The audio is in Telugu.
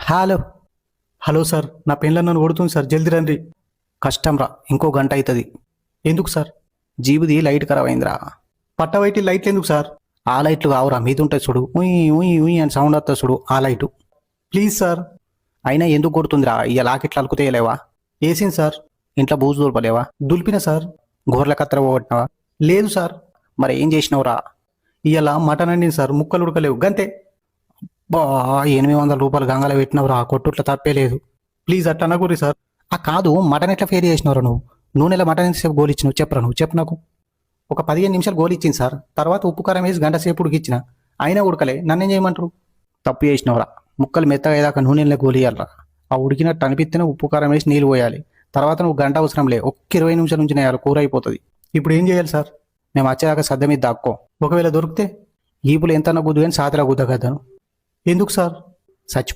హలో. హలో సార్, నా పెళ్ళ నన్ను కొడుతుంది సార్, జల్దీ రండి. కష్టం రా, ఇంకో గంట అవుతుంది. ఎందుకు సార్? జీబుది లైట్ ఖరాబ్ అయిందిరా. పట్టవైటి లైట్లు ఎందుకు సార్? ఆ లైట్లు కావురా, మీద ఉంటుంది చూడు, ఉయ్ ఉయ్ ఉయ్ అని సౌండ్ వస్తుంది చూడు, ఆ లైటు. Please sir. అయినా ఎందుకు కొడుతుందిరా? ఇక లాకెట్లు అలుకుతేయలేవా? వేసింది సార్. ఇంట్లో బూజు దులపలేవా? దులిపిన సార్. గోర్ల కత్తెర పోగొట్టినావా? లేదు సార్. మరి ఏం చేసినావురా? ఇవాళ మటన్ అండింది సార్, ముక్కలు ఉడకలేవు గంతే. బా, 800 రూపాయలు గంగలో పెట్టినవురా, కొట్టుట్ల తప్పే లేదు. ప్లీజ్ అట్లా అనకూరి సార్. ఆ కాదు, మటన్ ఎట్లా ఫేర్ చేసినవరా నువ్వు? నూనెలో మటన్ ఎంతసేపు గోలిచ్చినావు చెప్పరా, నువ్వు చెప్పు నాకు. ఒక 15 నిమిషాలు గోలిచ్చింది సార్, తర్వాత ఉప్పు కారం వేసి గంట సేపు ఉడికిచ్చిన, అయినా ఉడకలే, నన్నేం చేయమంటారు? తప్పు చేసినవరా. ముక్కలు మెత్తగా అయ్యాక నూనెలో గోలియాలరా. ఆ ఉడికినట్టు అనిపిస్తేనే ఉప్పు కారం వేసి నీళ్ళు పోయాలి. తర్వాత నువ్వు గంట అవసరం లే, ఒక్క 20 నిమిషాల నుంచి నేయాలి, కూర అయిపోతుంది. ఇప్పుడు ఏం చేయాలి సార్? మేము వచ్చేదాకా సద్ద మీద దాక్కో, ఒకవేళ దొరికితే ఈపులు ఎంత గుద్దు కానీ సాతలా గుద్దగద్దాను. ఎందుకు సార్? చచ్చి